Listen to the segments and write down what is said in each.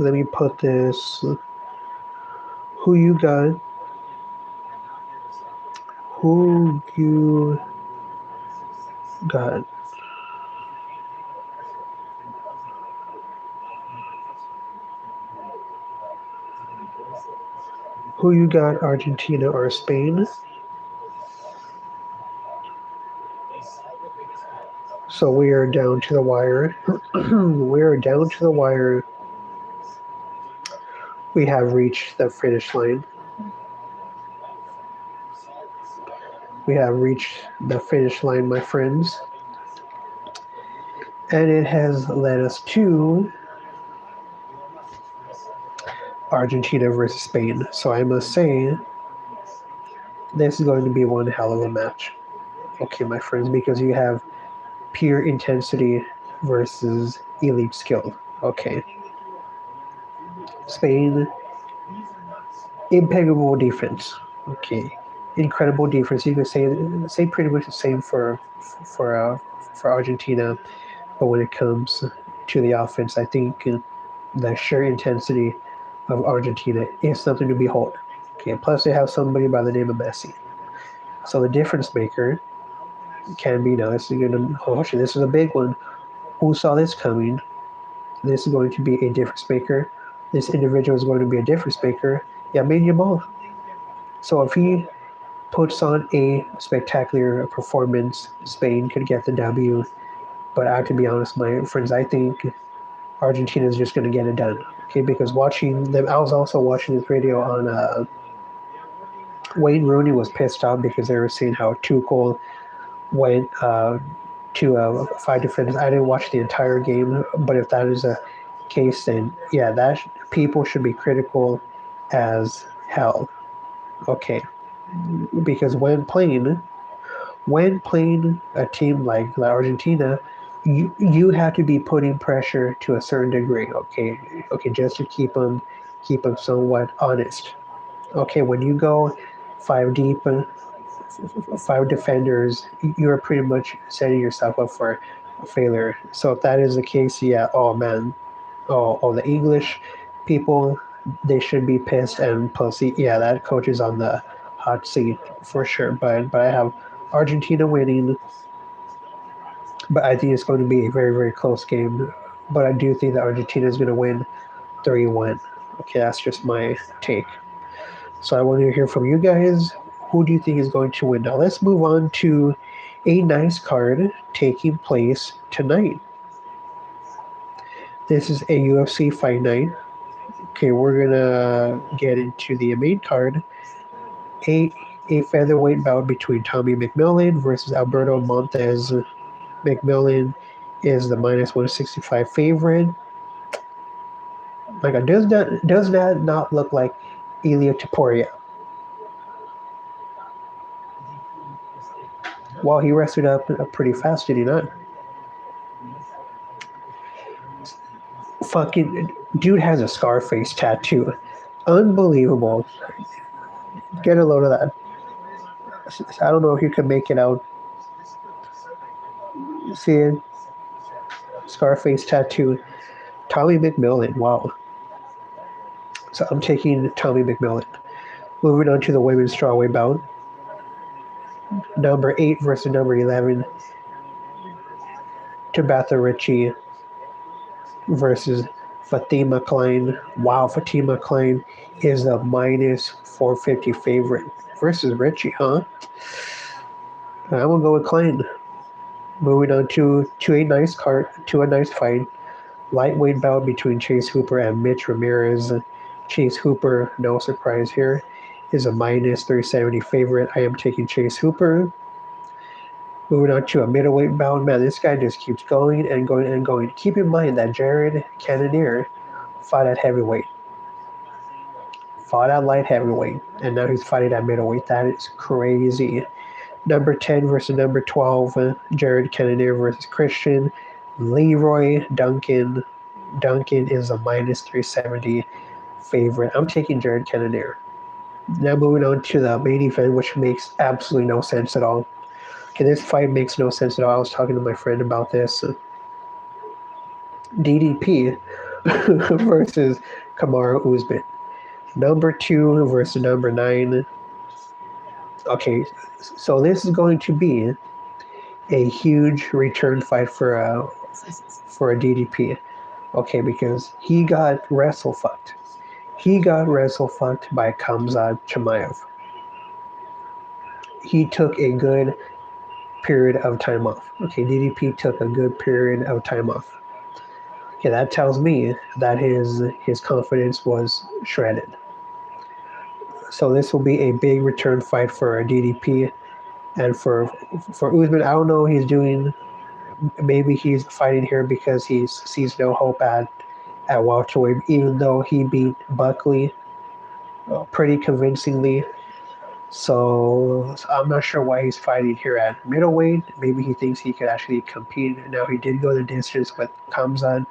Okay, let me put this. Who you got? Who you got? Who you got? Argentina or Spain? So we are down to the wire. We are down to the wire. We have reached the finish line. We have reached the finish line, my friends. And it has led us to Argentina versus Spain. So I must say, this is going to be one hell of a match. Okay, my friends, because you have pure intensity versus elite skill. Okay. Spain, impeccable defense. Okay. Incredible defense. You could say pretty much the same for uh, for Argentina, but when it comes to the offense, I think the sheer intensity of Argentina is something to behold. Okay, plus they have somebody by the name of Messi. So the difference maker can be now. This is gonna oh shit, this is a big one. Who saw this coming? This is going to be a difference maker. This individual is going to be a difference maker. Yamin Yamal. So if he puts on a spectacular performance, Spain could get the W. But I have to be honest, my friends, I think Argentina is just going to get it done. Okay, because watching them, I was also watching this video on Wayne Rooney was pissed off because they were saying how Tuchel went to 5 defenders. I didn't watch the entire game, but if that is a case, then yeah, that people should be critical as hell. Okay, because when playing a team like Argentina, you have to be putting pressure to a certain degree. Okay, just to keep them somewhat honest. Okay, when you go 5 deep, 5 defenders, you're pretty much setting yourself up for a failure. So if that is the case, yeah, oh man, oh the English people, they should be pissed. And plus, yeah, that coach is on the hot seat for sure. But I have Argentina winning, but I think it's going to be a very very close game. But I do think that Argentina is going to win 3-1. Okay, that's just my take. So I want to hear from you guys. Who do you think is going to win? Now let's move on to a nice card taking place tonight. This is a UFC fight night. Okay, we're gonna get into the main card. A a featherweight bout between Tommy McMillan versus Alberto Montez. McMillan is the minus 165 favorite. Like, does that not look like Ilia Topuria? Well, he rested up pretty fast, did he not? Fucking dude has a Scarface tattoo. Unbelievable. Get a load of that. I don't know if you can make it out. See it? Scarface tattoo. Tommy McMillan. Wow. So I'm taking Tommy McMillan. Moving on to the women's strawweight bout. Number 8 versus number 11. Tabitha Ritchie versus Fatima Klein. Wow, Fatima Klein is a minus 450 favorite versus Ritchie, huh? I'm gonna go with Klein. Moving on to a nice fight. Lightweight bout between Chase Hooper and Mitch Ramirez. Chase Hooper, no surprise here, is a minus 370 favorite. I am taking Chase Hooper. Moving on to a middleweight bout. Man, this guy just keeps going and going and going. Keep in mind that Jared Cannonier fought at heavyweight, fought at light heavyweight, and now he's fighting at middleweight. That is crazy. Number 10 versus number 12. Jared Cannonier versus Christian. Leroy Duncan. Duncan is a minus 370 favorite. I'm taking Jared Cannonier. Now moving on to the main event, which makes absolutely no sense at all. Okay, this fight makes no sense at all. I was talking to my friend about this. DDP versus Kamaru Usman. Number 2 versus number 9. Okay, so this is going to be a huge return fight for a DDP. Okay, because he got wrestle fucked. He got wrestle fucked by Khamzat Chimaev. He took a good period of time off. Okay, DDP took a good period of time off. Okay, that tells me that his confidence was shredded. So this will be a big return fight for DDP and for Usman. I don't know what he's doing. Maybe he's fighting here because he sees no hope at welterweight, even though he beat Buckley pretty convincingly. So I'm not sure why he's fighting here at middleweight. Maybe he thinks he could actually compete. Now he did go the distance with Khamzat,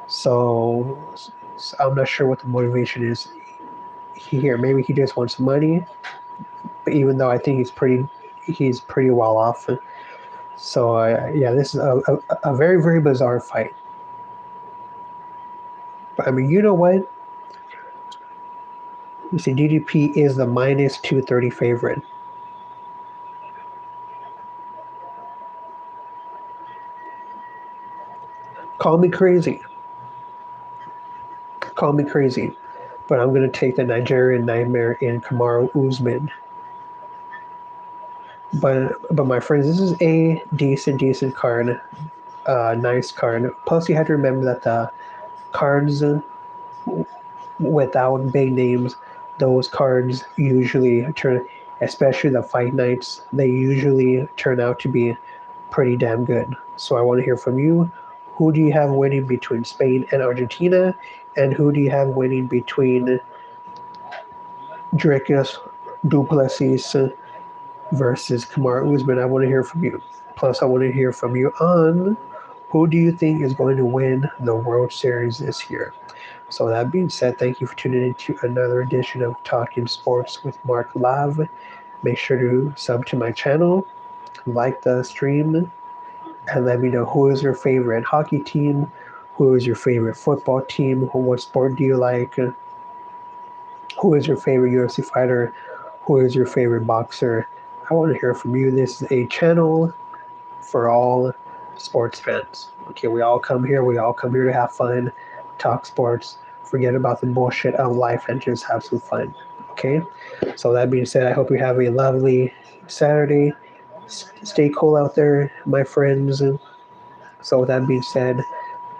so I'm not sure what the motivation is here. Maybe he just wants money, but even though I think he's pretty well off. So yeah, this is a very very bizarre fight. But I mean, you know what? You see, DDP is the minus 230 favorite. Call me crazy. Call me crazy. But I'm going to take the Nigerian Nightmare in Kamaru Usman. But my friends, this is a decent card. Nice card. Plus, you have to remember that the cards without big names, those cards usually turn, especially the fight nights, they usually turn out to be pretty damn good. So I want to hear from you. Who do you have winning between Spain and Argentina? And who do you have winning between Dricus Duplessis versus Kamaru Usman? I want to hear from you. Plus, I want to hear from you on who do you think is going to win the World Series this year? So that being said, thank you for tuning in to another edition of Talking Sports with Mark Live. Make sure to sub to my channel, like the stream, and let me know who is your favorite hockey team, who is your favorite football team, what sport do you like, who is your favorite UFC fighter, who is your favorite boxer. I want to hear from you. This is a channel for all sports fans. Okay, we all come here to have fun, talk sports, forget about the bullshit of life, and just have some fun. Okay, so that being said, I hope you have a lovely Saturday. Stay cool out there, my friends. So with that being said,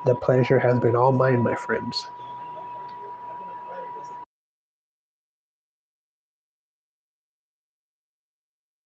the pleasure has been all mine, my friends.